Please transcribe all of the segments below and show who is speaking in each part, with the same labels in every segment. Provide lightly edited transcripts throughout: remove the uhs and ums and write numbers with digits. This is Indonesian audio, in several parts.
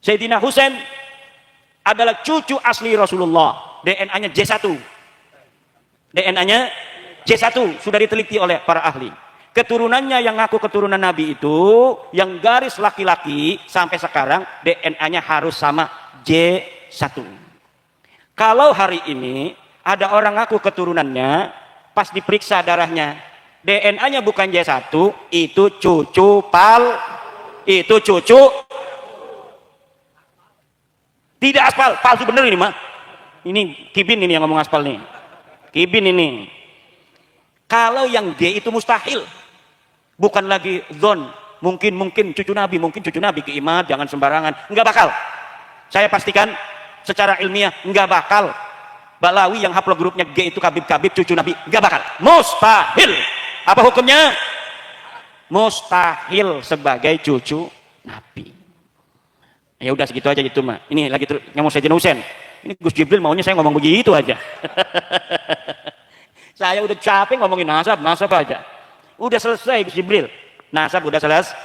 Speaker 1: Sayyidina Husain adalah cucu asli Rasulullah, DNA-nya J1. DNA-nya J1 sudah diteliti oleh para ahli. Keturunannya yang ngaku keturunan Nabi itu, yang garis laki-laki sampai sekarang DNA-nya harus sama J1. Kalau hari ini ada orang ngaku keturunannya, pas diperiksa darahnya, DNA-nya bukan J1, itu cucu itu cucu tidak aspal, palsu bener ini mah. Ini Kibin ini yang ngomong aspal nih. Kibin ini. Kalau yang D itu mustahil. Bukan lagi zon. Mungkin cucu Nabi keimat, jangan sembarangan. Enggak bakal. Saya pastikan secara ilmiah enggak bakal. Balawi yang haplogrupnya G itu Kabib cucu Nabi, enggak bakal. Mustahil. Apa hukumnya? Mustahil sebagai cucu Nabi. Ya udah segitu aja itu mah. Ini lagi ngomong Sayyidina Husain. Ini Gus Jibril maunya saya ngomong begitu aja. Saya udah capek ngomongin nasab aja. Udah selesai Gus Jibril. Nasab udah selesai.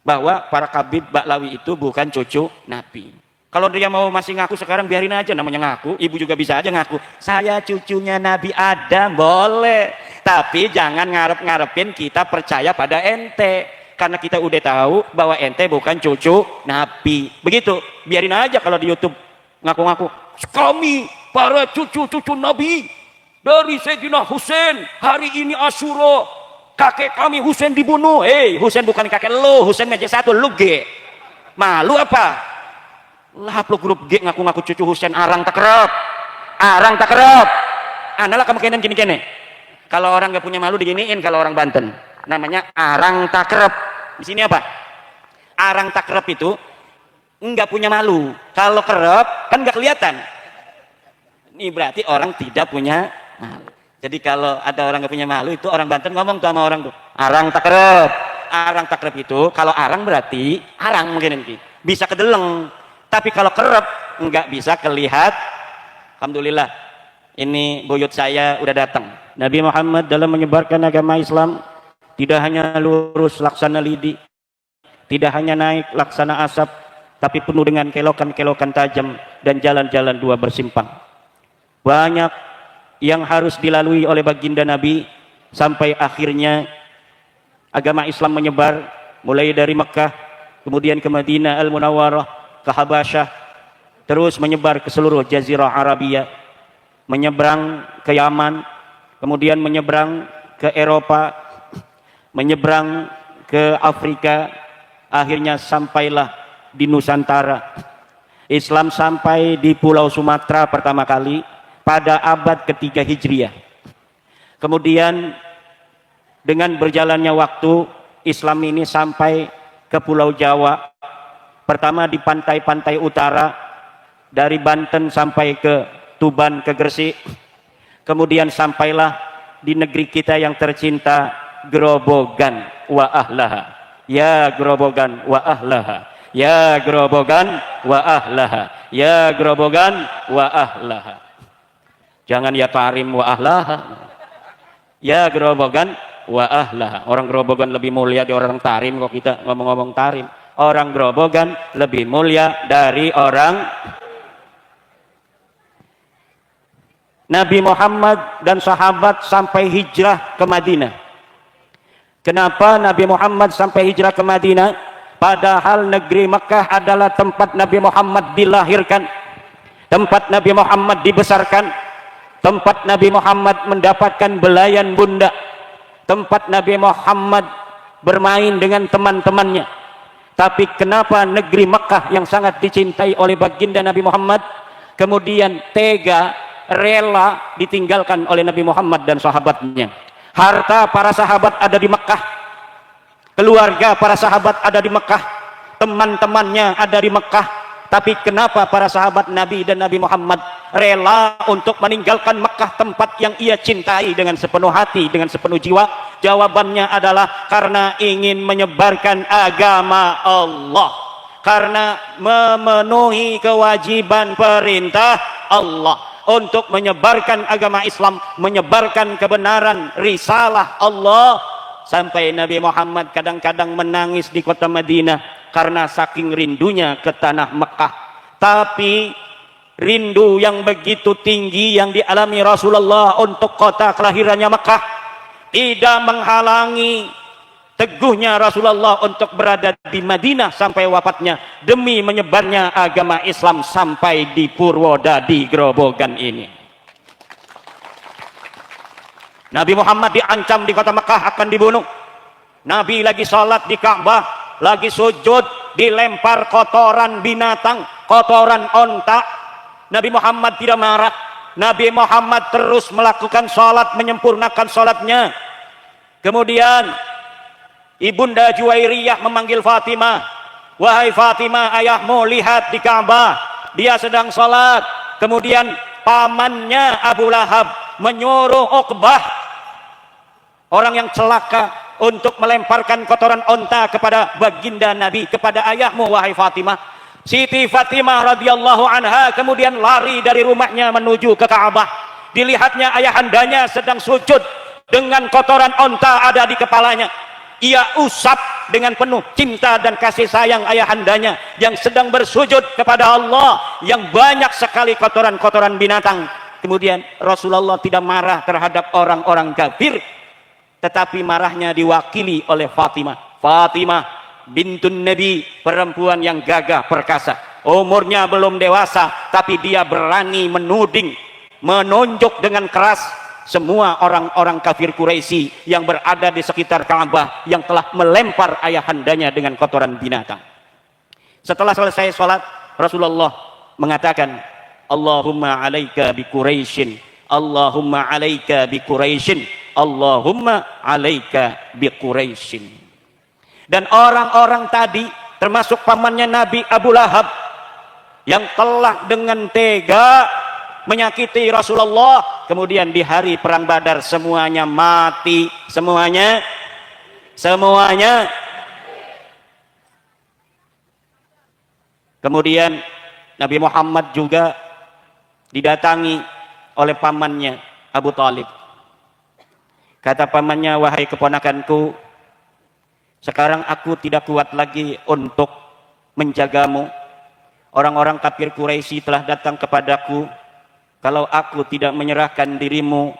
Speaker 1: Bahwa para Kabib Ba'lawi itu bukan cucu Nabi. Kalau dia mau masih ngaku sekarang biarin aja, namanya ngaku. Ibu juga bisa aja ngaku. Saya cucunya Nabi Adam, boleh. Tapi jangan ngarep-ngarepin kita percaya pada ente. Karena kita udah tahu bahwa ente bukan cucu Nabi. Begitu, biarin aja kalau di YouTube ngaku-ngaku. Kami para cucu-cucu Nabi dari Sayyidina Husain, hari ini Asyura, kakek kami Husain dibunuh. Husain bukan kakek lu, Husain meja satu, lu G. Malu apa? Lah lu grup G ngaku-ngaku cucu Husain, arang takrab. Analah kamu kenen gini-gini. Kalau orang gak punya malu diginiin kalau orang Banten. Namanya arang takrab. Di sini apa? Arang takrab itu enggak punya malu. Kalau kerep kan enggak kelihatan. Ini berarti orang tidak punya malu. Jadi kalau ada orang enggak punya malu itu orang Banten ngomong tuh sama orang tuh, arang takrab. Arang takrab itu kalau arang berarti arang mungkin nanti bisa kedeleng. Tapi kalau kerep enggak bisa kelihat. Alhamdulillah. Ini buyut saya udah datang. Nabi Muhammad dalam menyebarkan agama Islam tidak hanya lurus laksana lidi, tidak hanya naik laksana asap, tapi penuh dengan kelokan-kelokan tajam dan jalan-jalan dua bersimpang. Banyak yang harus dilalui oleh baginda Nabi sampai akhirnya agama Islam menyebar mulai dari Mekah, kemudian ke Madinah Al-Munawwarah, ke Habasyah, terus menyebar ke seluruh Jazirah Arabia, menyeberang ke Yaman, kemudian menyeberang ke Eropa, menyeberang ke Afrika, akhirnya sampailah di Nusantara. Islam sampai di Pulau Sumatera pertama kali pada abad ketiga Hijriah. Kemudian dengan berjalannya waktu, Islam ini sampai ke Pulau Jawa. Pertama di pantai-pantai utara, dari Banten sampai ke Tuban, ke Gresik. Kemudian sampailah di negeri kita yang tercinta, Grobogan wa ahlaha. Ya Grobogan wa ahlaha. Ya Grobogan wa ahlaha. Ya Grobogan wa ahlaha. Jangan ya Tarim wa ahlaha. Ya Grobogan wa ahlaha. Orang Grobogan lebih mulia dari orang Tarim kok kita ngomong-ngomong Tarim. Orang Grobogan lebih mulia dari orang Nabi Muhammad dan sahabat sampai hijrah ke Madinah. Kenapa Nabi Muhammad sampai hijrah ke Madinah? Padahal negeri Mekah adalah tempat Nabi Muhammad dilahirkan, tempat Nabi Muhammad dibesarkan, tempat Nabi Muhammad mendapatkan belayan bunda, tempat Nabi Muhammad bermain dengan teman-temannya. Tapi kenapa negeri Mekah yang sangat dicintai oleh baginda Nabi Muhammad kemudian tega, rela ditinggalkan oleh Nabi Muhammad dan sahabatnya? Harta para sahabat ada di Mekah, keluarga para sahabat ada di Mekah, teman-temannya ada di Mekah. Tapi kenapa para sahabat Nabi dan Nabi Muhammad rela untuk meninggalkan Mekah, tempat yang ia cintai dengan sepenuh hati, dengan sepenuh jiwa? Jawabannya adalah karena ingin menyebarkan agama Allah, karena memenuhi kewajiban perintah Allah untuk menyebarkan agama Islam, menyebarkan kebenaran risalah Allah. Sampai Nabi Muhammad kadang-kadang menangis di kota Madinah karena saking rindunya ke tanah Mekah. Tapi rindu yang begitu tinggi yang dialami Rasulullah untuk kota kelahirannya Mekah tidak menghalangi teguhnya Rasulullah untuk berada di Madinah sampai wafatnya demi menyebarnya agama Islam sampai di Purwodadi Grobogan ini. Nabi Muhammad diancam di kota Mekah akan dibunuh. Nabi lagi sholat di Ka'bah, lagi sujud, dilempar kotoran binatang, kotoran onta. Nabi Muhammad tidak marah. Nabi Muhammad terus melakukan sholat, menyempurnakan sholatnya. Kemudian Ibunda Juwairiyah memanggil Fatimah, wahai Fatimah, ayahmu lihat di Ka'bah, dia sedang sholat. Kemudian pamannya Abu Lahab menyuruh Uqbah, orang yang celaka, untuk melemparkan kotoran onta kepada baginda Nabi, kepada ayahmu wahai Fatimah. Siti Fatimah radhiyallahu anha kemudian lari dari rumahnya menuju ke Ka'bah. Dilihatnya ayahandanya sedang sujud dengan kotoran onta ada di kepalanya. Ia usap dengan penuh cinta dan kasih sayang ayahandanya yang sedang bersujud kepada Allah yang banyak sekali kotoran-kotoran binatang. Kemudian Rasulullah tidak marah terhadap orang-orang kafir, tetapi marahnya diwakili oleh Fatimah. Fatimah bintun Nabi, perempuan yang gagah perkasa, umurnya belum dewasa, tapi dia berani menuding, menunjuk dengan keras semua orang-orang kafir Quraisy yang berada di sekitar Ka'bah yang telah melempar ayahandanya dengan kotoran binatang. Setelah selesai sholat, Rasulullah mengatakan, Allahumma alaika bi Quraisyin, Allahumma alaika bi Quraisyin, Allahumma alaika bi Quraisyin. Dan orang-orang tadi, termasuk pamannya Nabi Abu Lahab, yang telah dengan tega menyakiti Rasulullah, kemudian di hari perang Badar semuanya mati, semuanya. Kemudian Nabi Muhammad juga didatangi oleh pamannya Abu Talib. Kata pamannya, wahai keponakanku, sekarang aku tidak kuat lagi untuk menjagamu. Orang-orang kafir Quraisy telah datang kepadaku. Kalau aku tidak menyerahkan dirimu,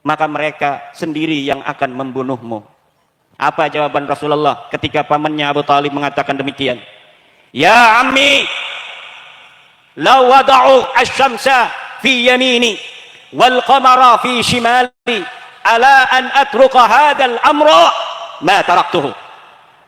Speaker 1: maka mereka sendiri yang akan membunuhmu. Apa jawaban Rasulullah ketika pamannya Abu Talib mengatakan demikian? Ya ammi, law wada'u asy-syamsa fi yamini wal qamara fi shimali ala an atruka hadzal amra ma taraktuhu.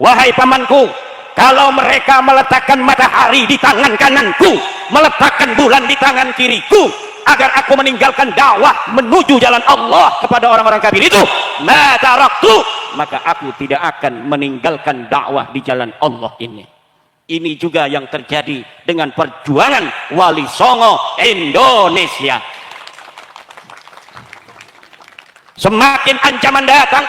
Speaker 1: Wahai pamanku, kalau mereka meletakkan matahari di tangan kananku, meletakkan bulan di tangan kiriku, agar aku meninggalkan dakwah menuju jalan Allah kepada orang-orang kafir itu, ma taraktu, maka aku tidak akan meninggalkan dakwah di jalan Allah ini. Ini juga yang terjadi dengan perjuangan Wali Songo Indonesia. Semakin ancaman datang,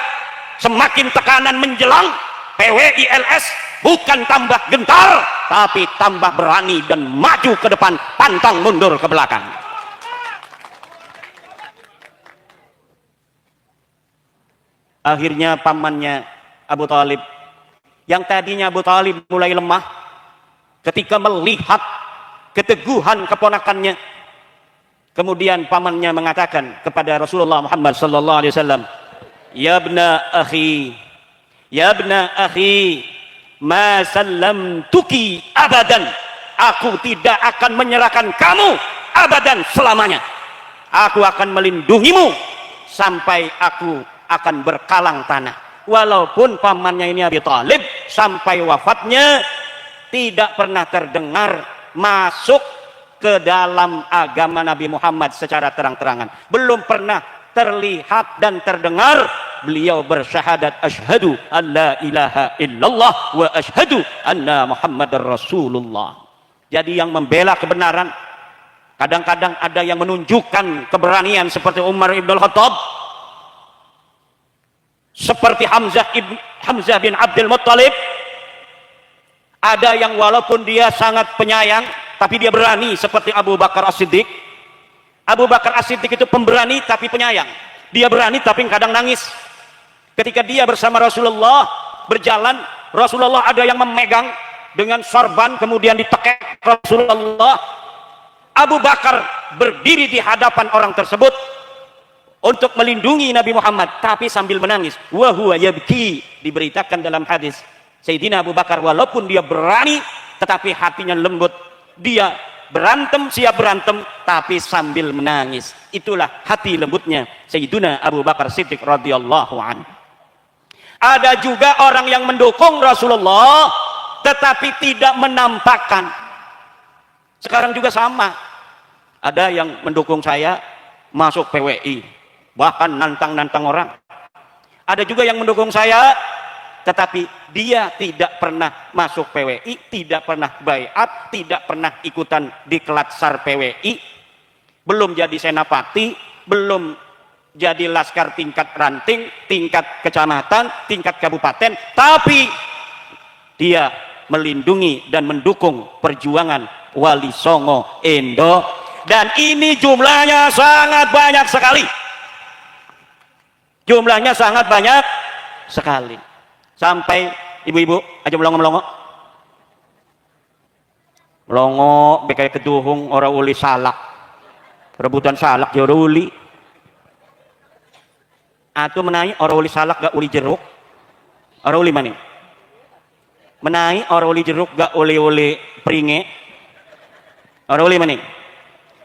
Speaker 1: semakin tekanan menjelang, PWILS bukan tambah gentar, tapi tambah berani dan maju ke depan, pantang mundur ke belakang. Akhirnya pamannya Abu Talib, yang tadinya Abu Talib mulai lemah, ketika melihat keteguhan keponakannya, kemudian pamannya mengatakan kepada Rasulullah Muhammad SAW, ya ibna akhi, ya ibna akhi, ma sallamtuki abadan, aku tidak akan menyerahkan kamu abadan selamanya. Aku akan melindungimu sampai aku akan berkalang tanah. Walaupun pamannya ini Abi Talib sampai wafatnya tidak pernah terdengar masuk ke dalam agama Nabi Muhammad secara terang-terangan. Belum pernah terlihat dan terdengar beliau bersyahadat asyhadu an la ilaha illallah wa asyhadu anna Muhammadar Rasulullah. Jadi yang membela kebenaran, kadang-kadang ada yang menunjukkan keberanian seperti Umar ibn Khattab, seperti Hamzah bin Abdul Muttalib. Ada yang walaupun dia sangat penyayang, tapi dia berani seperti Abu Bakar As-Siddiq. Abu Bakar As-Siddiq itu pemberani tapi penyayang. Dia berani tapi kadang nangis. Ketika dia bersama Rasulullah berjalan, Rasulullah ada yang memegang dengan sorban, kemudian ditekek Rasulullah. Abu Bakar berdiri di hadapan orang tersebut untuk melindungi Nabi Muhammad, tapi sambil menangis. Wa huwa yabki, diberitakan dalam hadis, Sayyidina Abu Bakar walaupun dia berani, tetapi hatinya lembut. Dia berantem, siap berantem, tapi sambil menangis. Itulah hati lembutnya Sayyidina Abu Bakar Siddiq radhiyallahu anhu. Ada juga orang yang mendukung Rasulullah, tetapi tidak menampakkan. Sekarang juga sama. Ada yang mendukung saya masuk PWI, bahkan nantang-nantang orang. Ada juga yang mendukung saya, tetapi dia tidak pernah masuk PWI, tidak pernah baiat, tidak pernah ikutan diklat SAR PWI, belum jadi senapati, belum jadi laskar tingkat ranting, tingkat kecamatan, tingkat kabupaten, tapi dia melindungi dan mendukung perjuangan Wali Songo Endo, dan ini jumlahnya sangat banyak sekali. Jumlahnya sangat banyak sekali. Sampai ibu-ibu aja melongo-melongo. Melongo bekai keduhung ora uli salak. Rebutan salak ya ora uli. Atu menai ora uli salak gak uli jeruk. Ora uli maning. Menai ora uli jeruk gak uli-uli pringe. Ora uli maning.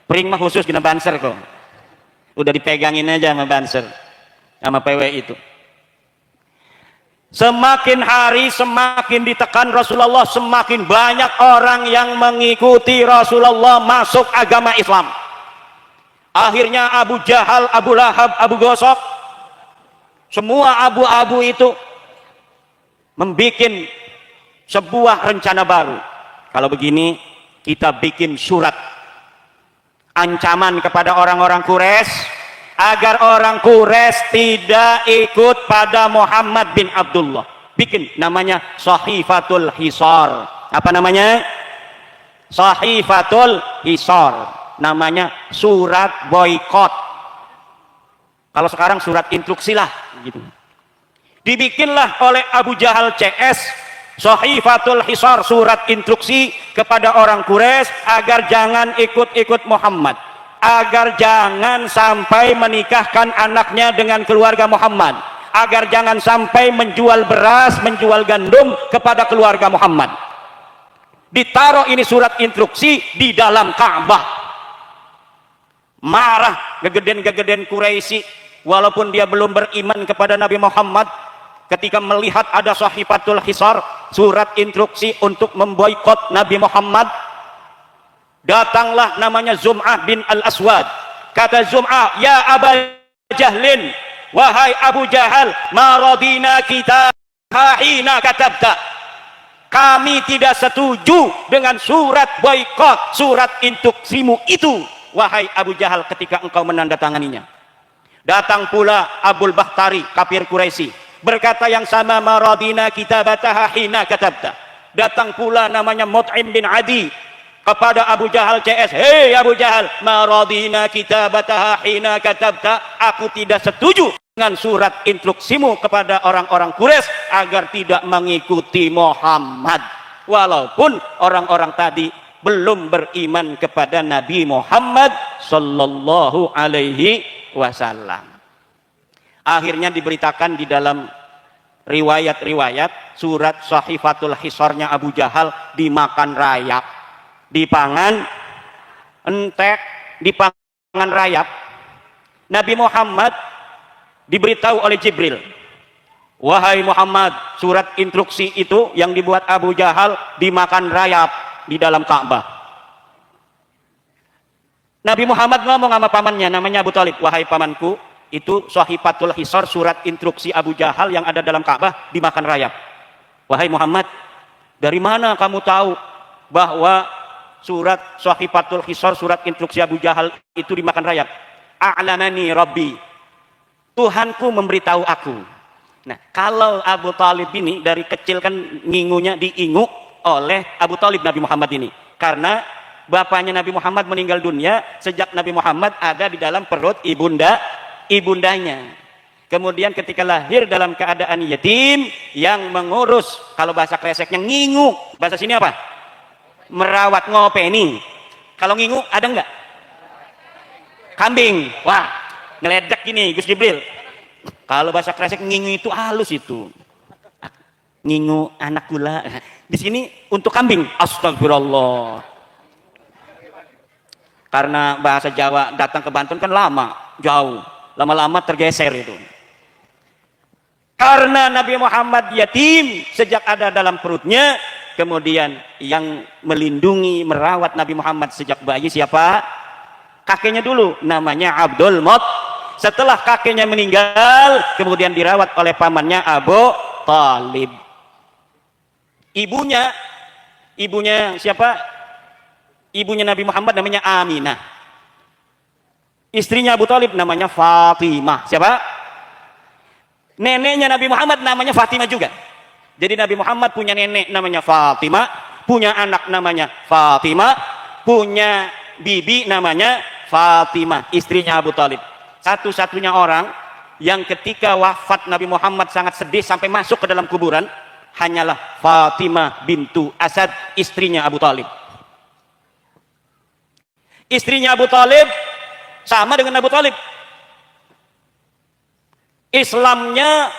Speaker 1: Pring mah khusus kena banser kok. Udah dipegangin aja sama banser, sama PW itu. Semakin hari semakin ditekan Rasulullah, semakin banyak orang yang mengikuti Rasulullah masuk agama Islam. Akhirnya Abu Jahal, Abu Lahab, Abu Gosok, semua abu-abu itu membuat sebuah rencana baru. Kalau begini, kita bikin surat ancaman kepada orang-orang Quraisy agar orang Quraisy tidak ikut pada Muhammad bin Abdullah. Bikin namanya Sahifatul Hisar. Apa namanya? Sahifatul Hisar. Namanya surat boykot. Kalau sekarang surat instruksi lah gitu. Dibikinlah oleh Abu Jahal CS Sahifatul Hisar, surat instruksi kepada orang Quraisy agar jangan ikut-ikut Muhammad, agar jangan sampai menikahkan anaknya dengan keluarga Muhammad, agar jangan sampai menjual beras, menjual gandum kepada keluarga Muhammad. Ditaruh ini surat instruksi di dalam Ka'bah. Marah gegeden-gegeden Quraisy, walaupun dia belum beriman kepada Nabi Muhammad, ketika melihat ada Sahifatul Hisar, surat instruksi untuk memboikot Nabi Muhammad, datanglah namanya Zum'ah bin Al-Aswad. Kata Zum'ah, ya Aba Jahlin, wahai Abu Jahal, ma radina kita hina katabta. Kami tidak setuju dengan surat boikot, surat instruksimu itu, wahai Abu Jahal, ketika engkau menandatanganinya. Datang pula Abul Bakhtari, kafir Quraisy, berkata yang sama, maradina kitabataha hina katabta. Datang pula namanya Mut'im bin Adi kepada Abu Jahal CS, hei Abu Jahal, maradina kitabataha hina katabta, aku tidak setuju dengan surat instruksimu kepada orang-orang Quraisy agar tidak mengikuti Muhammad, walaupun orang-orang tadi belum beriman kepada Nabi Muhammad sallallahu alaihi wasallam. Akhirnya diberitakan di dalam riwayat-riwayat, surat Sahifatul Hisarnya Abu Jahal dimakan rayap, dipangan entek, dipangan rayap. Nabi Muhammad diberitahu oleh Jibril, wahai Muhammad, surat instruksi itu yang dibuat Abu Jahal dimakan rayap di dalam Ka'bah. Nabi Muhammad ngomong sama pamannya namanya Abu Thalib, wahai pamanku, itu Sahifatul Hisar, surat instruksi Abu Jahal yang ada dalam Ka'bah dimakan rayap. Wahai Muhammad, dari mana kamu tahu bahwa surat Sahifatul Hisar, surat instruksi Abu Jahal itu dimakan rayap? A'lamani Rabbi, Tuhanku memberitahu aku. Nah, kalau Abu Thalib ini dari kecil kan ngingunya diingu oleh Abu Thalib Nabi Muhammad ini, karena bapaknya Nabi Muhammad meninggal dunia sejak Nabi Muhammad ada di dalam perut ibundanya. Kemudian ketika lahir dalam keadaan yatim, yang mengurus, kalau bahasa kreseknya ngingu, bahasa sini apa? Merawat, ngopeni. Kalau ngingu ada enggak? Kambing. Wah, ngeledek gini Gus Jibril. Kalau bahasa kresek ngingu itu halus itu. Ngingu anak gula. Di sini untuk kambing. Astagfirullah. Karena bahasa Jawa datang ke Banten kan lama, jauh. Lama-lama tergeser itu. Karena Nabi Muhammad yatim sejak ada dalam perutnya, kemudian yang melindungi, merawat Nabi Muhammad sejak bayi siapa? Kakeknya dulu, namanya Abdul Mut. Setelah kakeknya meninggal, kemudian dirawat oleh pamannya Abu Talib. Ibunya siapa? Ibunya Nabi Muhammad namanya Aminah. Istrinya Abu Talib namanya Fatimah. Siapa? Neneknya Nabi Muhammad namanya Fatimah juga. Jadi Nabi Muhammad punya nenek namanya Fatimah, punya anak namanya Fatimah, punya bibi namanya Fatimah, istrinya Abu Talib. Satu-satunya orang yang ketika wafat Nabi Muhammad sangat sedih sampai masuk ke dalam kuburan hanyalah Fatimah bintu Asad, istrinya Abu Talib. Istrinya Abu Talib sama dengan Abu Talib. Islamnya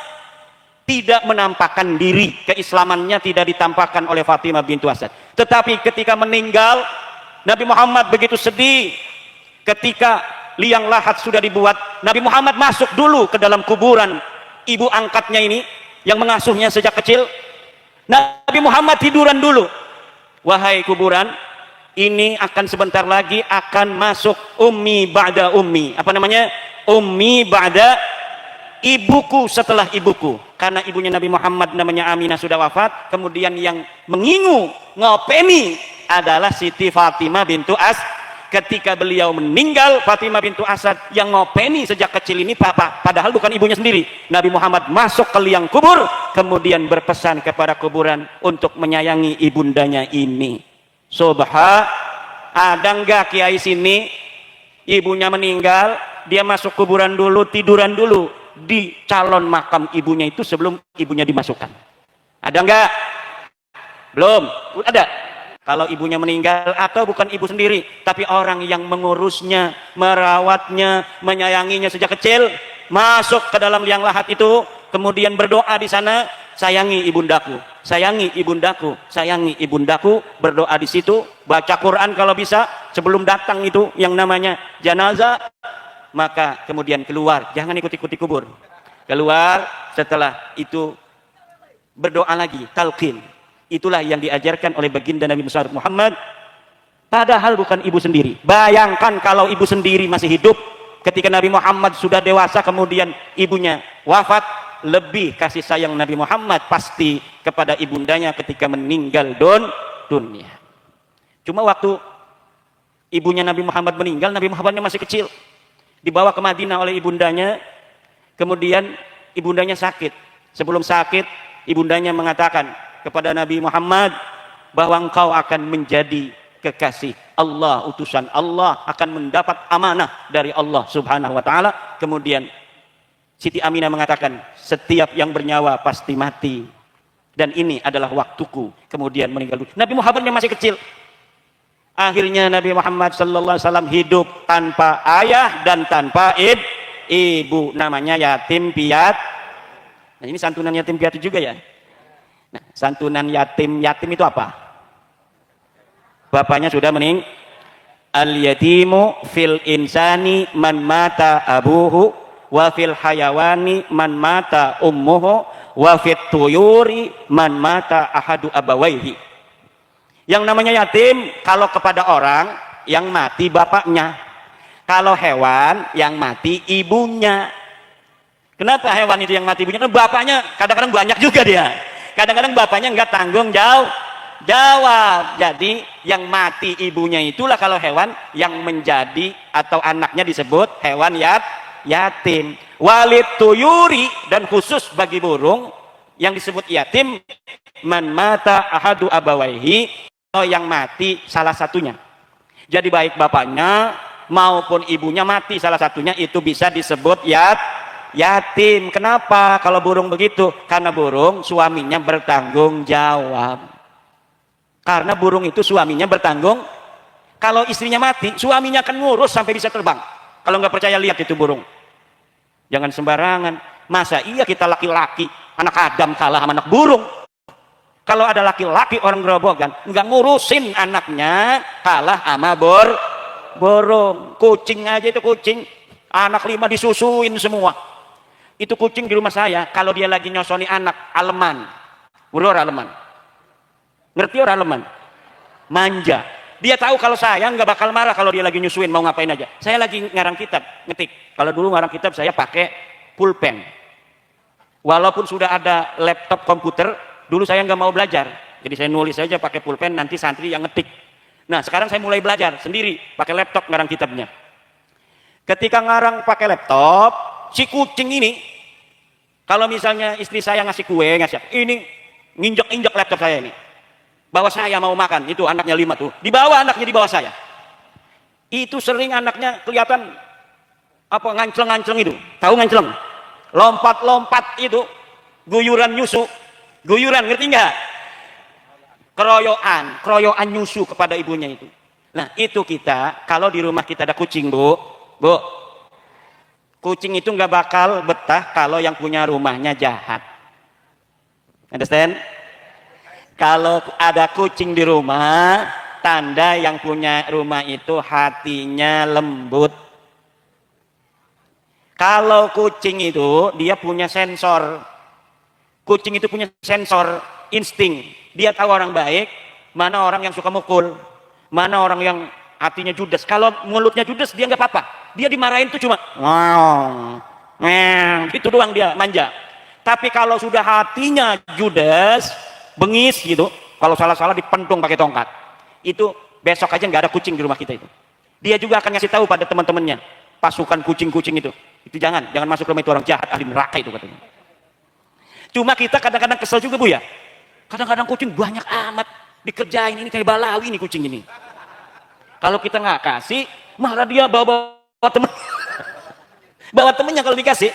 Speaker 1: tidak menampakkan diri, keislamannya tidak ditampakkan oleh Fatimah bintu Asad. Tetapi ketika meninggal, Nabi Muhammad begitu sedih. Ketika liang lahat sudah dibuat, Nabi Muhammad masuk dulu ke dalam kuburan ibu angkatnya ini, yang mengasuhnya sejak kecil. Nabi Muhammad tiduran dulu. Wahai kuburan, ini akan sebentar lagi akan masuk ummi ba'da ummi. Apa namanya? Ummi ba'da ibuku setelah ibuku. Karena ibunya Nabi Muhammad namanya Aminah sudah wafat, kemudian yang mengingu, ngopeni adalah Siti Fatimah bintu Asad. Ketika beliau meninggal, Fatimah bintu Asad yang ngopeni sejak kecil ini padahal bukan ibunya sendiri. Nabi Muhammad masuk ke liang kubur, kemudian berpesan kepada kuburan untuk menyayangi ibundanya ini. Ada enggak kiai sini ibunya meninggal, dia masuk kuburan dulu, tiduran dulu di calon makam ibunya itu sebelum ibunya dimasukkan? Ada enggak? Belum? Ada? Kalau ibunya meninggal atau bukan ibu sendiri, tapi orang yang mengurusnya, merawatnya, menyayanginya sejak kecil, masuk ke dalam liang lahat itu, kemudian berdoa di sana, sayangi ibundaku, sayangi ibundaku, sayangi ibundaku, berdoa di situ, baca Quran kalau bisa sebelum datang itu yang namanya jenazah. Maka kemudian keluar, jangan ikut-ikuti kubur. Keluar, setelah itu berdoa lagi, talqin. Itulah yang diajarkan oleh baginda Nabi Muhammad. Padahal bukan ibu sendiri. Bayangkan kalau ibu sendiri masih hidup, ketika Nabi Muhammad sudah dewasa, kemudian ibunya wafat, lebih kasih sayang Nabi Muhammad pasti kepada ibundanya ketika meninggal dunia. Cuma waktu ibunya Nabi Muhammad meninggal, Nabi Muhammadnya masih kecil. Dibawa ke Madinah oleh ibundanya, kemudian ibundanya sakit. Sebelum sakit, ibundanya mengatakan kepada Nabi Muhammad bahwa engkau akan menjadi kekasih Allah, utusan Allah, akan mendapat amanah dari Allah Subhanahu wa taala. Kemudian Siti Aminah mengatakan, setiap yang bernyawa pasti mati, dan ini adalah waktuku. Kemudian meninggal dunia. Nabi Muhammadnya masih kecil. Akhirnya Nabi Muhammad sallallahu alaihi wasallam hidup tanpa ayah dan tanpa ibu, namanya yatim piat. Nah, ini santunan yatim piatu juga ya. Nah, santunan yatim itu apa? Bapaknya sudah meninggal. Al yatimu fil insani man mata abuhu, wa fil hayawani man mata ummuhu, wa fit tuyuri man mata ahadu abawaihi. Yang namanya yatim kalau kepada orang yang mati bapaknya, kalau hewan yang mati ibunya. Kenapa hewan itu yang mati ibunya? Karena bapaknya kadang-kadang banyak juga dia. Kadang-kadang bapaknya enggak tanggung jawab. Jadi yang mati ibunya itulah kalau hewan yang menjadi atau anaknya disebut hewan yatim. Walid tuyuri, dan khusus bagi burung yang disebut yatim, man mata ahadu abawaihi, atau yang mati salah satunya. Jadi baik bapaknya maupun ibunya mati salah satunya, itu bisa disebut yatim. Kenapa kalau burung begitu? Karena burung suaminya bertanggung jawab. Karena burung itu suaminya bertanggung. Kalau istrinya mati, suaminya akan ngurus sampai bisa terbang. Kalau nggak percaya lihat itu burung. Jangan sembarangan. Masa iya kita laki-laki, anak Adam kalah sama anak burung? Kalau ada laki-laki orang gerobogan nggak ngurusin anaknya, kalah sama burung. Kucing aja itu kucing, anak 5 disusuin semua. Itu kucing di rumah saya, kalau dia lagi nyosoni anak, aleman. Bro, aleman. Ngerti orang aleman? Manja. Dia tahu kalau saya nggak bakal marah kalau dia lagi nyusuin, mau ngapain aja. Saya lagi ngarang kitab, ngetik. Kalau dulu ngarang kitab saya pakai pulpen. Walaupun sudah ada laptop komputer, dulu saya nggak mau belajar. Jadi saya nulis saja pakai pulpen, nanti santri yang ngetik. Nah sekarang saya mulai belajar sendiri, pakai laptop ngarang kitabnya. Ketika ngarang pakai laptop, si kucing ini, kalau misalnya istri saya ngasih kue, ini nginjek-injek laptop saya ini. Bahwa saya mau makan, itu anaknya 5 tuh. Di bawah anaknya, di bawah saya. Itu sering anaknya kelihatan apa ngancleng-ngancleng itu. Tahu ngancleng? Lompat-lompat itu, guyuran nyusu. Guyuran, ngerti nggak? Keroyokan nyusu kepada ibunya itu. Nah, itu kita, kalau di rumah kita ada kucing, Bu. Kucing itu nggak bakal betah kalau yang punya rumahnya jahat. Understand? Kalau ada kucing di rumah, tanda yang punya rumah itu hatinya lembut. Kalau kucing itu dia punya sensor. Kucing itu punya sensor, insting. Dia tahu orang baik, mana orang yang suka mukul, mana orang yang hatinya judes. Kalau mulutnya judes dia nggak apa-apa. Dia dimarahin tuh cuma itu doang, dia manja. Tapi kalau sudah hatinya judes, bengis gitu, kalau salah-salah dipentung pakai tongkat, itu besok aja nggak ada kucing di rumah kita itu. Dia juga akan ngasih tahu pada teman-temannya, pasukan kucing-kucing itu jangan masuk rumah itu, orang jahat, ahli neraka itu katanya. Cuma kita kadang-kadang kesel juga, Bu, ya. Kadang-kadang kucing banyak amat dikerjain, ini kayak balawi nih kucing ini. Kalau kita nggak kasih, malah dia bawa temen bawa temennya kalau dikasih.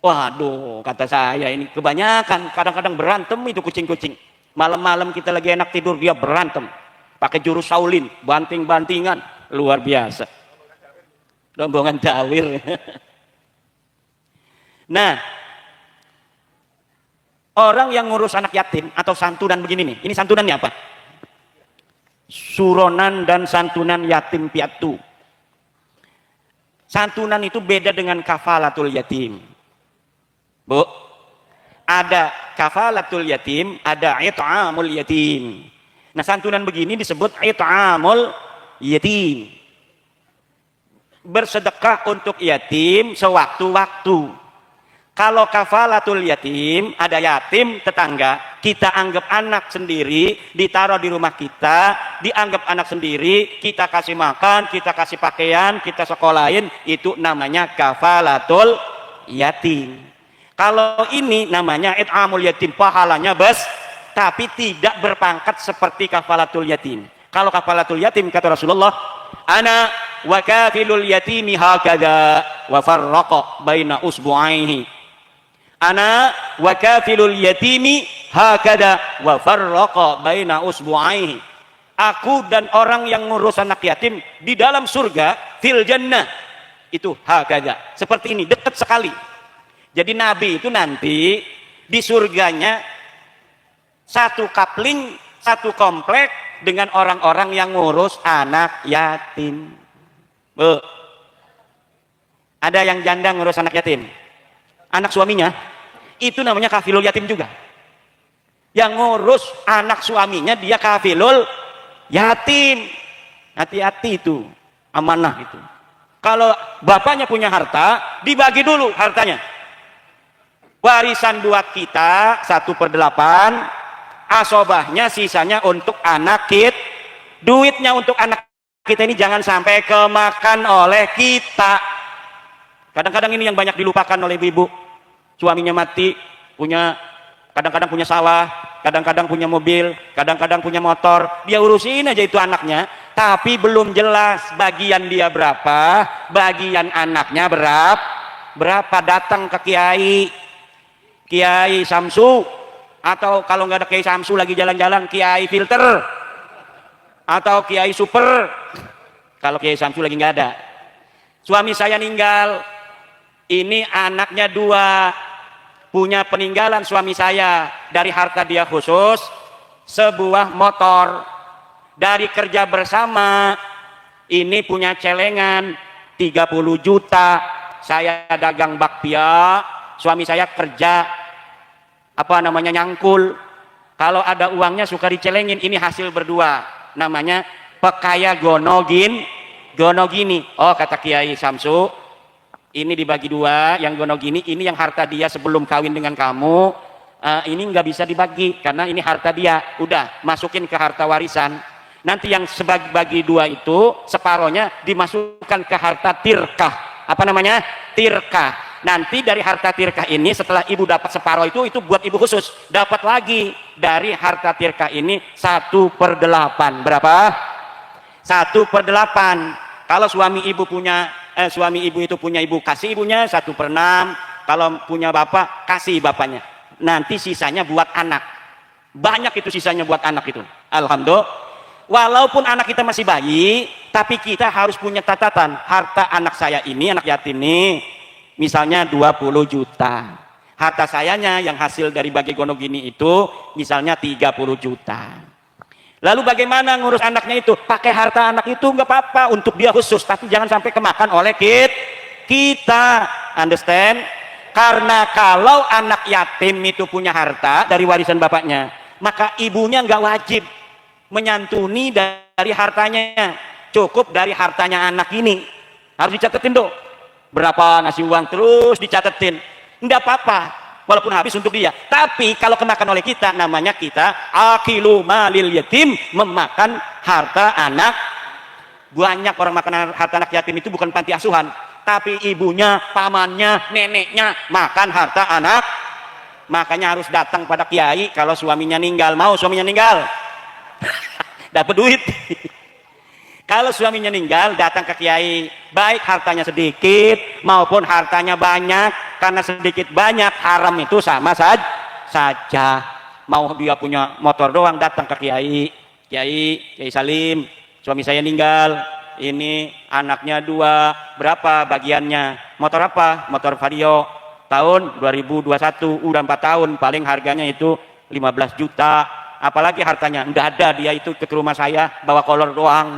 Speaker 1: Waduh, kata saya ini kebanyakan, kadang-kadang berantem itu kucing-kucing. Malam-malam kita lagi enak tidur, dia berantem. Pakai jurus Shaolin, banting-bantingan, luar biasa. Rombongan dawir. Nah, orang yang ngurus anak yatim atau santunan begini nih, ini santunannya apa? Suronan dan santunan yatim piatu. Santunan itu beda dengan kafalatul yatim. Bu, ada kafalatul yatim, ada it'amul yatim. Nah, santunan begini disebut it'amul yatim. Bersedekah untuk yatim sewaktu-waktu. Kalau kafalatul yatim, ada yatim tetangga, kita anggap anak sendiri, ditaruh di rumah kita, dianggap anak sendiri, kita kasih makan, kita kasih pakaian, kita sekolahin, itu namanya kafalatul yatim. Kalau ini namanya it'amul yatim, pahalanya tapi tidak berpangkat seperti kafalatul yatim. Kalau kafalatul yatim, kata Rasulullah, ana wa kafilul yatimi hakadha wa farraqa baina usbu'aihi. Ana wa kafilul yatimi hakadha wa farraqa baina usbu'aihi. Aku dan orang yang ngurus anak yatim di dalam surga, fil jannah, itu hakadha, seperti ini, dekat sekali. Jadi Nabi itu nanti di surganya satu kapling, satu komplek dengan orang-orang yang ngurus anak yatim. Bu, ada yang janda ngurus anak yatim, anak suaminya, itu namanya kafilul yatim juga. Yang ngurus anak suaminya dia kafilul yatim. Hati-hati itu, amanah itu. Kalau bapaknya punya harta, dibagi dulu hartanya. Warisan 2 kita 1/8, asobahnya sisanya untuk anak kita. Duitnya untuk anak kita ini jangan sampai kemakan oleh kita. Kadang-kadang ini yang banyak dilupakan oleh ibu. Suaminya mati, kadang-kadang punya sawah, kadang-kadang punya mobil, kadang-kadang punya motor, dia urusin aja itu anaknya, tapi belum jelas bagian dia berapa, bagian anaknya berapa. Berapa datang ke Kiai Samsu, atau kalau nggak ada Kiai Samsu lagi jalan-jalan Kiai Filter atau Kiai Super. Kalau Kiai Samsu lagi nggak ada. Suami saya meninggal, ini anaknya 2, punya peninggalan suami saya dari harta dia khusus sebuah motor. Dari kerja bersama ini punya celengan 30 juta. Saya dagang bakpia, suami saya kerja nyangkul. Kalau ada uangnya suka dicelengin. Ini hasil berdua, namanya pekaya gonogini. Oh, kata Kiai Samsu, ini dibagi 2, yang gonogini ini yang harta dia sebelum kawin dengan kamu. Ini nggak bisa dibagi karena ini harta dia, udah masukin ke harta warisan. Nanti yang bagi 2 itu separohnya dimasukkan ke harta tirkah. Apa namanya? Tirkah. Nanti dari harta tirkah ini setelah ibu dapat separoh itu buat ibu khusus. Dapat lagi dari harta tirkah ini 1/8. Berapa? 1/8. Kalau suami ibu itu punya ibu, kasih ibunya 1/6. Kalau punya bapak, kasih bapaknya. Nanti sisanya buat anak. Banyak itu sisanya buat anak itu. Alhamdulillah. Walaupun anak kita masih bayi, tapi kita harus punya catatan. Harta anak saya ini, anak yatim ini, misalnya 20 juta. Harta sayanya yang hasil dari bagi gonogini itu, misalnya 30 juta. Lalu bagaimana ngurus anaknya itu? Pakai harta anak itu nggak apa-apa untuk dia khusus, tapi jangan sampai kemakan oleh kita. Understand? Karena kalau anak yatim itu punya harta dari warisan bapaknya, maka ibunya nggak wajib menyantuni dari hartanya, cukup dari hartanya anak ini. Harus dicatetin dong, berapa ngasih uang terus dicatetin, enggak apa-apa walaupun habis untuk dia. Tapi kalau kemakan oleh kita, namanya kita akilu malil yatim, memakan harta anak. Banyak orang makan harta anak yatim itu bukan panti asuhan, tapi ibunya, pamannya, neneknya makan harta anak. Makanya harus datang pada kiai kalau suaminya meninggal. Mau suaminya meninggal dapat duit. Kalau suaminya meninggal, datang ke kiai, baik hartanya sedikit maupun hartanya banyak. Karena sedikit banyak haram itu sama saja. Mau dia punya motor doang, datang ke Kiai Salim, suami saya meninggal, ini anaknya 2, berapa bagiannya? Motor apa? Motor Vario tahun 2021, udah 4 tahun, paling harganya itu 15 juta. Apalagi hartanya enggak ada, dia itu ke rumah saya bawa kolor doang.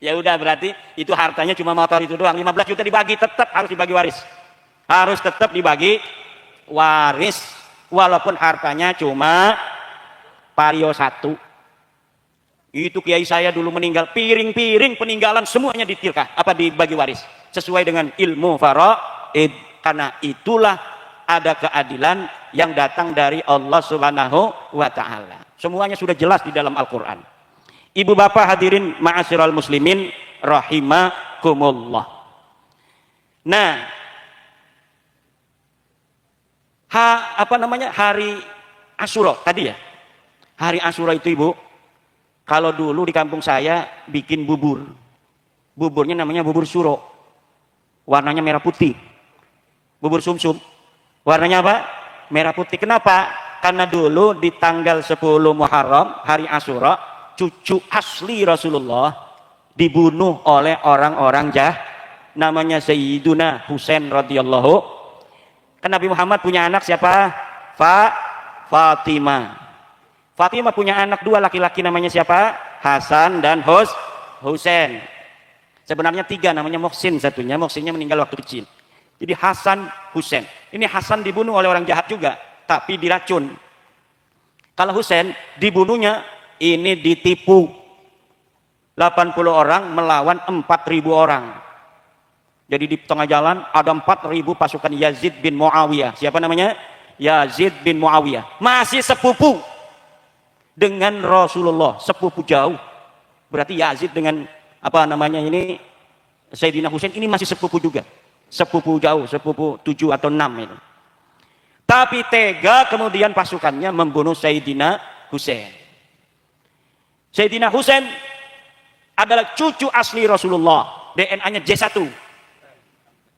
Speaker 1: Ya udah, berarti itu hartanya cuma motor itu doang. 15 juta dibagi, tetap harus dibagi waris. Harus tetap dibagi waris walaupun hartanya cuma Vario 1. Itu kiai saya dulu meninggal, piring-piring peninggalan semuanya ditilkah, dibagi waris sesuai dengan ilmu faraid. Karena itulah ada keadilan yang datang dari Allah Subhanahu wa Ta'ala. Semuanya sudah jelas di dalam Al-Quran. Ibu bapak hadirin ma'asyiral muslimin rahimakumullah. Nah, hari Asyura tadi ya. Hari Asyura itu ibu, kalau dulu di kampung saya bikin bubur. Buburnya namanya bubur suro. Warnanya merah putih. Bubur sumsum. Warnanya apa? Merah putih. Kenapa? Karena dulu di tanggal 10 Muharram, hari Asyura, cucu asli Rasulullah dibunuh oleh orang-orang namanya Sayyiduna Husain radhiyallahu. Kan Nabi Muhammad punya anak siapa? Fatimah. Fatimah punya anak 2 laki-laki, namanya siapa? Hasan dan Husain. Sebenarnya 3, namanya Muhsin satunya. Muhsinnya meninggal waktu kecil. Jadi Hasan, Husain. Ini Hasan dibunuh oleh orang jahat juga, tapi diracun. Kalau Husain dibunuhnya ini ditipu. 80 orang melawan 4.000 orang. Jadi di tengah jalan ada 4.000 pasukan Yazid bin Muawiyah. Siapa namanya? Yazid bin Muawiyah. Masih sepupu dengan Rasulullah, sepupu jauh. Berarti Yazid dengan Sayyidina Husain ini masih sepupu juga. Sepupu jauh, sepupu 7 atau 6 itu. Tapi tega kemudian pasukannya membunuh Sayyidina Husain. Sayyidina Husain adalah cucu asli Rasulullah, DNA-nya J1.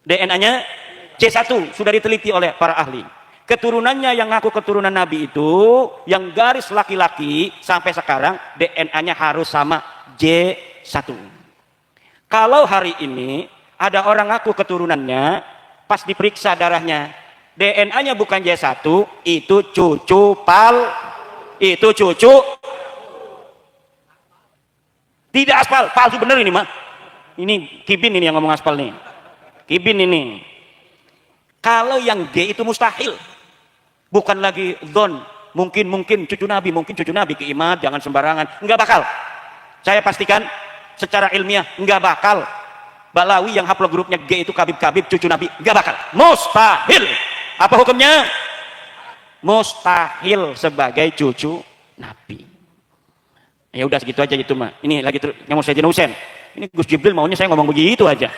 Speaker 1: DNA-nya C1, sudah diteliti oleh para ahli. Keturunannya yang ngaku keturunan Nabi itu, yang garis laki-laki sampai sekarang DNA-nya harus sama J1. Kalau hari ini ada orang ngaku keturunannya, pas diperiksa darahnya, DNA-nya bukan J1, itu cucu itu cucu tidak aspal, palsu bener ini mah. Ini Kibin ini yang ngomong aspal nih. Kibin ini. Kalau yang G itu mustahil. Bukan lagi don, mungkin cucu Nabi keimat, jangan sembarangan. Enggak bakal. Saya pastikan secara ilmiah enggak bakal Balawi yang haplogrupnya G itu Kabib cucu Nabi, enggak bakal. Mustahil. Apa hukumnya? Mustahil sebagai cucu Nabi. Ya udah segitu aja gitu mah. Ini lagi ngomong Sayyidina Husain. Ini Gus Jibril maunya saya ngomong begitu aja.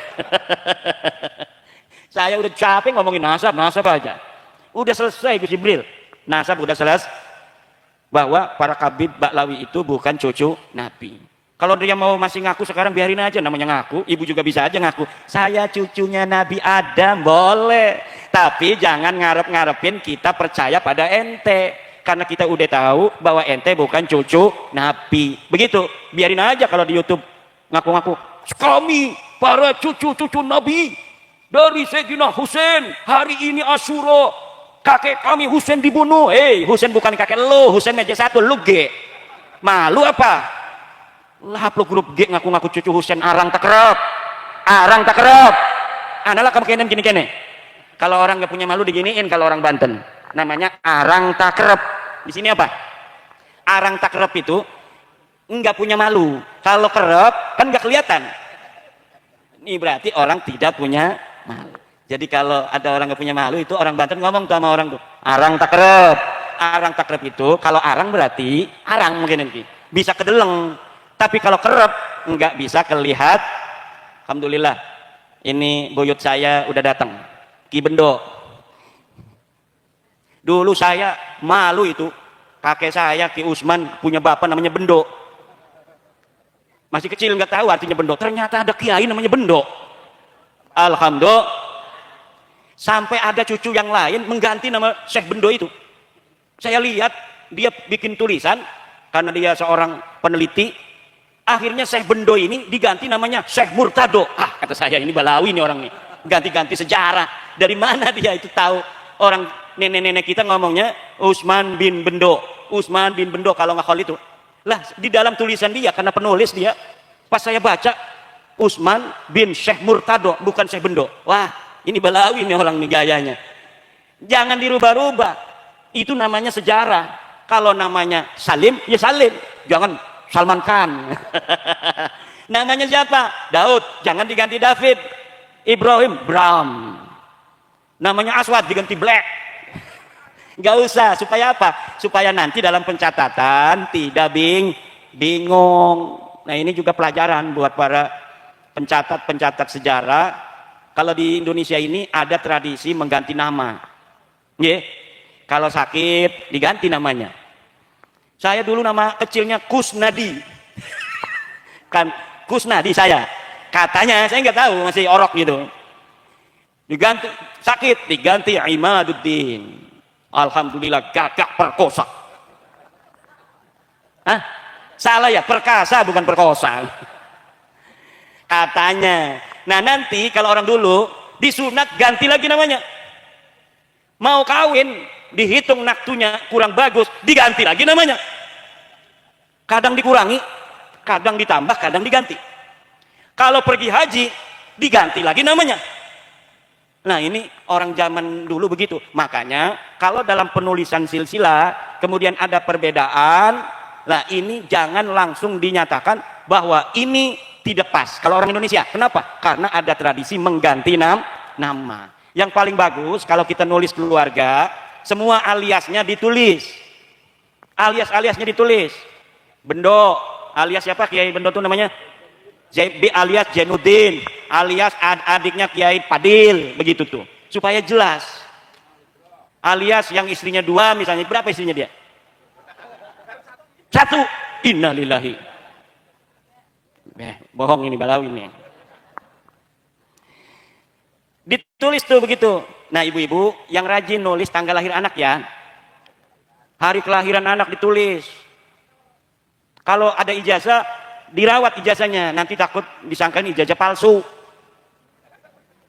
Speaker 1: Saya udah capek ngomongin nasab aja. Udah selesai Gus Jibril. Nasab udah selesai. Bahwa para kabib Baklawi itu bukan cucu Nabi. Kalau dia mau masih ngaku sekarang biarin aja, namanya ngaku. Ibu juga bisa aja ngaku. Saya cucunya Nabi Adam, boleh. Tapi jangan ngarep-ngarepin kita percaya pada ente. Karena kita udah tahu bahwa ente bukan cucu Nabi. Begitu. Biarin aja kalau di YouTube ngaku-ngaku. Kami para cucu-cucu Nabi. Dari Sayyidina Husain, hari ini Asyura, kakek kami Husain dibunuh. Husain bukan kakek lu, Husain meja satu, lu G. Malu apa? Lah lu grup G ngaku-ngaku cucu Husain, arang takrab. Analah kamu kenen gini-gini. Kalau orang nggak punya malu diginiin kalau orang Banten. Namanya arang takrab. Di sini apa? Arang takrab itu nggak punya malu. Kalau kerep kan nggak kelihatan. Ini berarti orang tidak punya malu. Jadi kalau ada orang nggak punya malu itu orang Banten ngomong sama orang tuh arang takrep. Arang takrep itu kalau arang berarti arang mungkin nanti bisa kedeleng. Tapi kalau kerep nggak bisa kelihat. Alhamdulillah ini buyut saya udah datang Ki Bendo. Dulu saya malu itu kakek saya Ki Usman punya bapak namanya Bendo. Masih kecil nggak tahu artinya Bendo. Ternyata ada kiai namanya Bendo. Alhamdulillah. Sampai ada cucu yang lain mengganti nama Syekh Bendo itu. Saya lihat dia bikin tulisan karena dia seorang peneliti. Akhirnya Syekh Bendo ini diganti namanya Syekh Murtado. Kata saya ini Balawi nih orang nih. Ganti-ganti sejarah. Dari mana dia itu tahu? Orang nenek-nenek kita ngomongnya Usman bin Bendo. Usman bin Bendo kalau nggak itu. Lah di dalam tulisan dia karena penulis dia. Pas saya baca Usman bin Syekh Murtado bukan Syekh Bendo. Wah ini Balawi nih orang nih gayanya. Jangan dirubah-rubah. Itu namanya sejarah. Kalau namanya Salim ya Salim. Jangan Salman Khan. Namanya siapa? Daud. Jangan diganti David. Ibrahim Bram. Namanya Aswad diganti Black. Gak usah. Supaya apa? Supaya nanti dalam pencatatan tidak bingung. Nah ini juga pelajaran buat para pencatat sejarah. Kalau di Indonesia ini ada tradisi mengganti nama. Kalau sakit diganti namanya. Saya dulu nama kecilnya Kusnadi. Kan Kusnadi saya. Katanya saya nggak tahu masih orok gitu. Diganti sakit diganti Imaduddin. Alhamdulillah gagak perkosa. Salah ya, perkasa bukan perkosa. Katanya. Nah nanti kalau orang dulu disunat ganti lagi namanya. Mau kawin dihitung naktunya kurang bagus diganti lagi namanya. Kadang dikurangi, kadang ditambah, kadang diganti. Kalau pergi haji diganti lagi namanya. Nah ini orang zaman dulu begitu. Makanya kalau dalam penulisan silsilah kemudian ada perbedaan, nah ini jangan langsung dinyatakan bahwa ini tidak pas. Kalau orang Indonesia, kenapa? Karena ada tradisi mengganti nama. Yang paling bagus kalau kita nulis keluarga, semua aliasnya ditulis. Aliasnya ditulis. Bendo, alias siapa? Kiai Bendo itu namanya? Alias Jainuddin, alias adiknya Kiai Padil, begitu tuh. Supaya jelas. Alias yang istrinya 2 misalnya, berapa istrinya dia? 1. Innalillahi. Bohong ini Balawi ini. Ditulis tuh begitu. Nah ibu-ibu yang rajin nulis tanggal lahir anak ya. Hari kelahiran anak ditulis. Kalau ada ijazah, dirawat ijazahnya. Nanti takut disangkain ijazah palsu.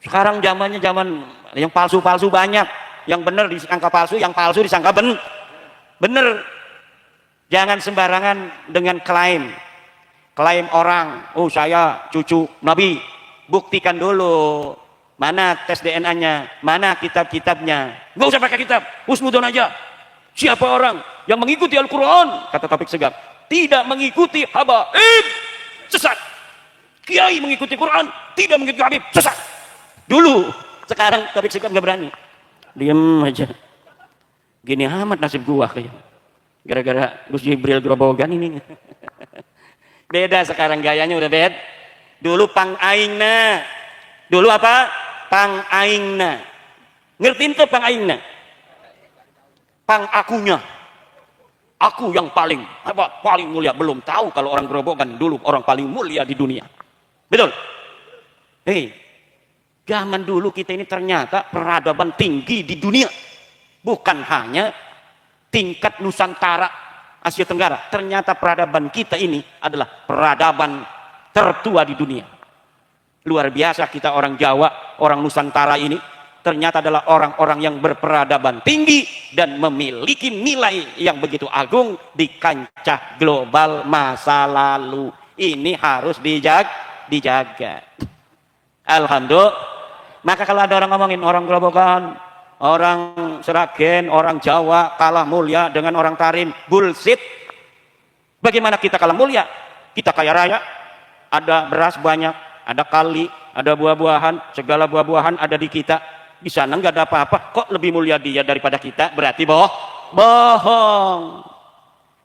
Speaker 1: Sekarang zamannya zaman yang palsu-palsu banyak. Yang benar disangka palsu, yang palsu disangka benar. Jangan sembarangan dengan klaim. Klaim orang, oh saya cucu Nabi. Buktikan dulu. Mana tes DNA-nya, mana kitab-kitabnya. Nggak usah pakai kitab, husnudon aja. Siapa orang yang mengikuti Al-Quran, kata Taufik Segaf, tidak mengikuti habaib, sesat. Kiai mengikuti Quran, tidak mengikuti Habib, sesat. Dulu, sekarang Taufik Segaf nggak berani. Diam aja. Gini amat nasib gua kayak. Gara-gara Gus Jibril Grobogan ini. Beda sekarang gayanya udah beda. Dulu pang aingna. Dulu apa? Pang aingna. Ngertiin tuh pang aingna? Pang akunya. Aku yang paling apa? Paling mulia. Belum tahu kalau orang Grobogan dulu orang paling mulia di dunia. Betul? Hei, zaman dulu kita ini ternyata peradaban tinggi di dunia. Bukan hanya tingkat Nusantara Asia Tenggara. Ternyata peradaban kita ini adalah peradaban tertua di dunia. Luar biasa kita orang Jawa, orang Nusantara ini ternyata adalah orang-orang yang berperadaban tinggi dan memiliki nilai yang begitu agung di kancah global masa lalu. Ini harus dijaga. Alhamdulillah. Maka kalau ada orang ngomongin orang Grobogan, orang Seragen, orang Jawa kalah mulia dengan orang Tarim, bullshit. Bagaimana kita kalah mulia? Kita kaya raya, ada beras banyak, ada kali, ada buah-buahan, segala buah-buahan ada di kita. Di sana nggak ada apa-apa, kok lebih mulia dia daripada kita? Berarti bohong.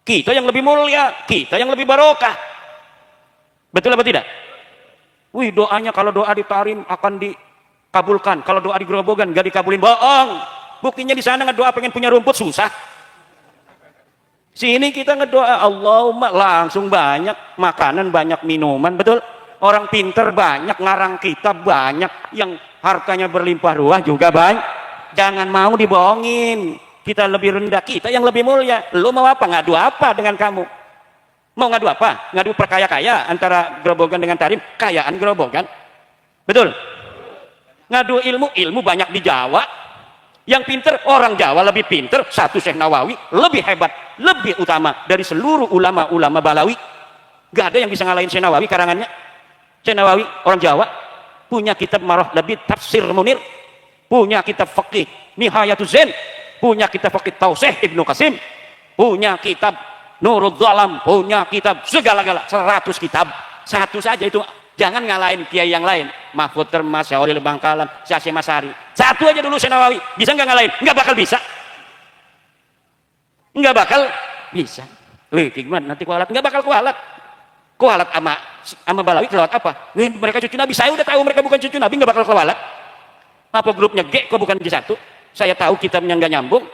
Speaker 1: Kita yang lebih mulia, kita yang lebih barokah. Betul apa tidak? Wih, doanya kalau doa di Tarim akan dikabulkan, kalau doa di Grobogan nggak dikabulin. Bohong. Buktinya di sana ngedoa pengen punya rumput susah. Sini kita ngedoa Allahumma langsung banyak makanan, banyak minuman. Betul? Orang pinter banyak, ngarang kitab banyak, yang hartanya berlimpah ruah juga banyak. Jangan mau dibohongin. Kita lebih rendah, kita yang lebih mulia. Lu mau apa? Ngadu apa dengan kamu? Mau ngadu apa? Ngadu perkaya-kaya antara Grobogan dengan Tarim. Kayaan Grobogan. Betul? Ngadu ilmu banyak di Jawa. Yang pinter, orang Jawa lebih pinter. Satu Syekh Nawawi lebih hebat, lebih utama dari seluruh ulama-ulama Balawi. Gak ada yang bisa ngalahin Syekh Nawawi karangannya. Syekh Nawawi orang Jawa punya kitab Marah Labid Tafsir Munir, punya kitab Faqih Nihayatul Zain, punya kitab Faqih Tausih Ibnu Qasim, punya kitab Nurul Dhalam, punya kitab segala-gala 100 kitab. Satu saja itu. Jangan ngalahin kiai yang lain. Mahfud Termas, Syahril Bangkalan, Syekh Masari. Satu aja dulu Syekh Nawawi. Bisa nggak ngalahin? Nggak bakal bisa. Nggak bakal bisa. Wih, gimana? Nanti kualat? Nggak bakal kualat. Kualat sama Balawi kelewat apa? Wih, mereka cucu Nabi. Saya udah tahu mereka bukan cucu Nabi. Nggak bakal kualat. Apa grupnya G kok bukan G1? Saya tahu kitabnya nggak nyambung.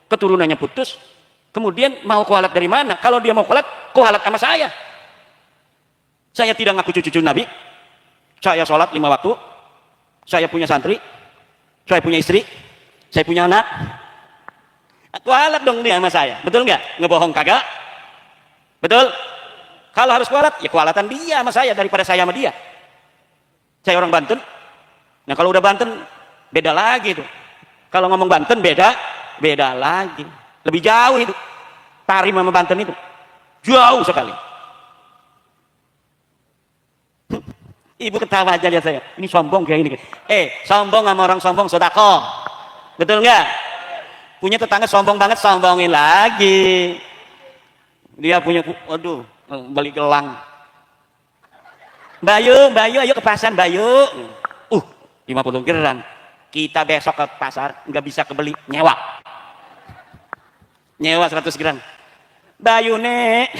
Speaker 1: Keturunannya putus. Kemudian mau kualat dari mana? Kalau dia mau kualat sama saya. Saya tidak ngaku cucu Nabi. Saya sholat 5 waktu. Saya punya santri. Saya punya istri. Saya punya anak. Kualat dong dia sama saya. Betul nggak? Ngebohong kagak? Betul? Kalau harus kualat, ya kualatan dia sama saya daripada saya sama dia. Saya orang Banten. Nah kalau udah Banten, beda lagi tuh. Kalau ngomong Banten beda lagi. Lebih jauh itu. Tarim sama Banten itu. Jauh sekali. Ibu ketawa aja lihat saya. Ini sombong kayak ini. Sombong sama orang sombong sedekah. Betul nggak? Punya tetangga sombong banget, sombongin lagi. Dia punya, waduh, beli gelang. Bayu, ayo ke pasar, Bayu. 50 geran. Kita besok ke pasar, nggak bisa kebeli, nyewa 100 geran. Bayu nek.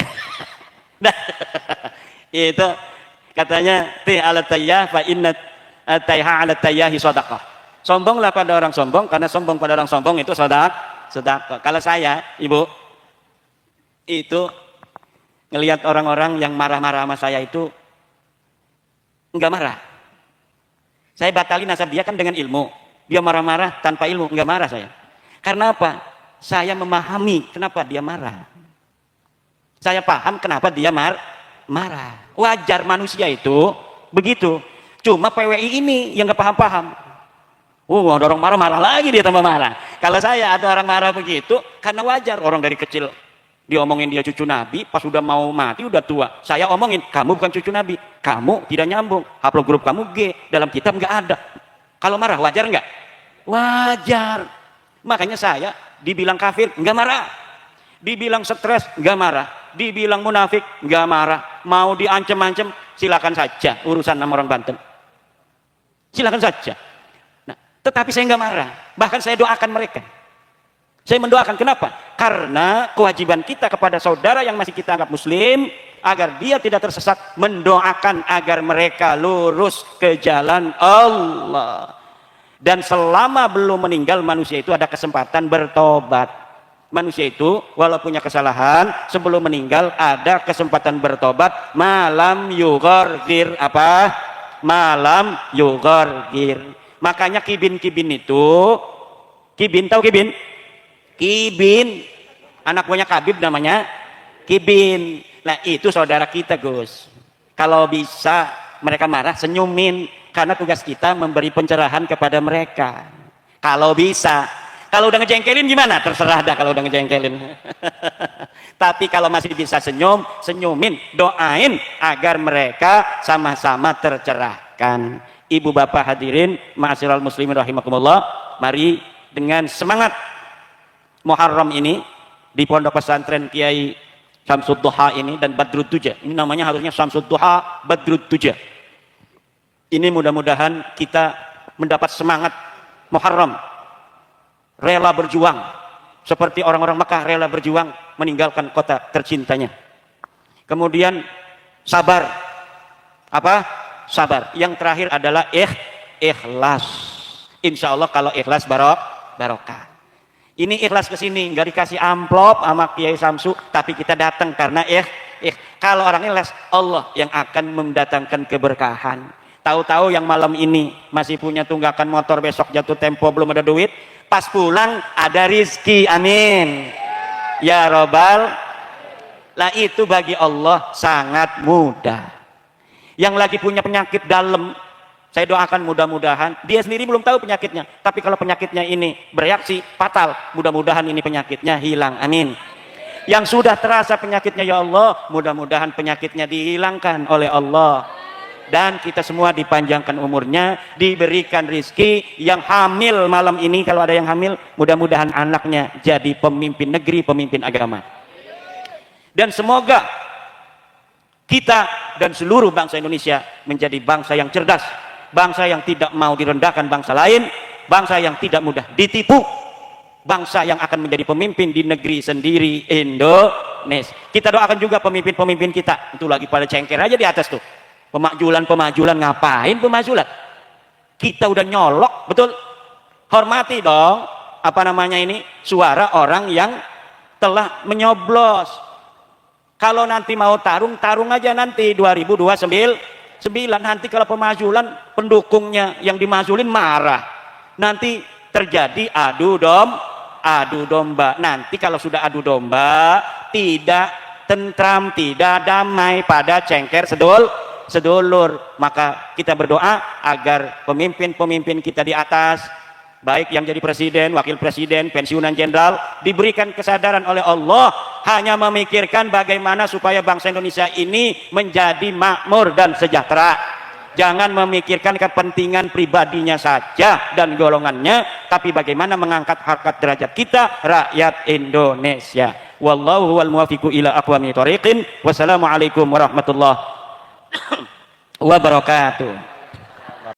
Speaker 1: Itu katanya tih ala tayyah fa inna tayha ala tayyahi shadaqah. Sombonglah pada orang sombong, karena sombong pada orang sombong itu sedekah. Kalau saya, Ibu, itu ngelihat orang-orang yang marah-marah sama saya itu enggak marah. Saya batalin nasab dia kan dengan ilmu. Dia marah-marah tanpa ilmu, nggak marah saya. Karena apa? Saya memahami kenapa dia marah. Saya paham kenapa dia marah. Wajar manusia itu begitu. Cuma PWI ini yang nggak paham-paham. Ada orang marah-marah lagi dia tambah marah. Kalau saya ada orang marah begitu, karena wajar orang dari kecil diomongin dia cucu Nabi, pas udah mau mati udah tua. Saya omongin, kamu bukan cucu Nabi, kamu tidak nyambung. Haplogrup kamu G, dalam kitab nggak ada. Kalau marah wajar nggak? Wajar. Makanya saya dibilang kafir nggak marah, dibilang stres nggak marah, dibilang munafik nggak marah. Mau diancem-ancem silakan saja, urusan sama orang Banten. Silakan saja. Nah, tetapi saya nggak marah. Bahkan saya doakan mereka. Saya mendoakan, kenapa? Karena kewajiban kita kepada saudara yang masih kita anggap muslim, agar dia tidak tersesat, mendoakan agar mereka lurus ke jalan Allah. Dan selama belum meninggal, manusia itu ada kesempatan bertobat. Manusia itu walau punya kesalahan, sebelum meninggal ada kesempatan bertobat. Malam yughargir apa? Malam yughargir. Makanya kibin-kibin itu, kibin tahu kibin? Kibin, anak buahnya Kabib namanya Kibin. Nah itu saudara kita Gus. Kalau bisa mereka marah, senyumin, karena tugas kita memberi pencerahan kepada mereka. Kalau bisa. Kalau udah ngejengkelin gimana? Terserah dah kalau udah ngejengkelin. Tapi kalau masih bisa senyum, senyumin, doain agar mereka sama-sama tercerahkan. Ibu bapak hadirin, ma'asyiral muslimin rahimakumullah, mari dengan semangat Muharram ini di pondok pesantren Kiai Syamsud Duha ini dan Badrut Duja. Ini namanya harusnya Syamsud Duha Badrut Duja. Ini mudah-mudahan kita mendapat semangat Muharram, rela berjuang seperti orang-orang Mekah rela berjuang meninggalkan kota tercintanya. Kemudian sabar. Apa? Sabar. Yang terakhir adalah ikhlas. Insya Allah kalau ikhlas barokah. Ini ikhlas ke sini, nggak dikasih amplop sama Kiai Samsu, tapi kita datang karena kalau orang ikhlas, Allah yang akan mendatangkan keberkahan. Tahu-tahu yang malam ini masih punya tunggakan motor, besok jatuh tempo belum ada duit, pas pulang ada rizki, amin. Ya Robbal, lah itu bagi Allah sangat mudah. Yang lagi punya penyakit dalam, saya doakan mudah-mudahan, dia sendiri belum tahu penyakitnya, tapi kalau penyakitnya ini bereaksi fatal, mudah-mudahan ini penyakitnya hilang, amin. Yang sudah terasa penyakitnya, ya Allah, mudah-mudahan penyakitnya dihilangkan oleh Allah. Dan kita semua dipanjangkan umurnya, diberikan rizki. Yang hamil malam ini, kalau ada yang hamil, mudah-mudahan anaknya jadi pemimpin negeri, pemimpin agama. Dan semoga kita dan seluruh bangsa Indonesia menjadi bangsa yang cerdas, bangsa yang tidak mau direndahkan bangsa lain, bangsa yang tidak mudah ditipu, bangsa yang akan menjadi pemimpin di negeri sendiri, Indonesia. Kita doakan juga pemimpin-pemimpin kita, itu lagi pada cengker aja di atas tuh, pemajulan ngapain pemajulan? Kita udah nyolok, betul? Hormati dong, apa namanya ini, suara orang yang telah menyoblos. Kalau nanti mau tarung aja nanti 2029. Nanti kalau pemajulan pendukungnya yang dimajulin marah, nanti terjadi adu domba. Nanti kalau sudah adu domba tidak tentram, tidak damai, pada cengker sedulur. Maka kita berdoa agar pemimpin-pemimpin kita di atas, baik yang jadi presiden, wakil presiden, pensiunan jenderal, diberikan kesadaran oleh Allah hanya memikirkan bagaimana supaya bangsa Indonesia ini menjadi makmur dan sejahtera. Jangan memikirkan kepentingan pribadinya saja dan golongannya, tapi bagaimana mengangkat harkat derajat kita, rakyat Indonesia. Wallahu wal muwaffiqu ila aqwamit thoriqin. Wassalamualaikum warahmatullahi wabarakatuh.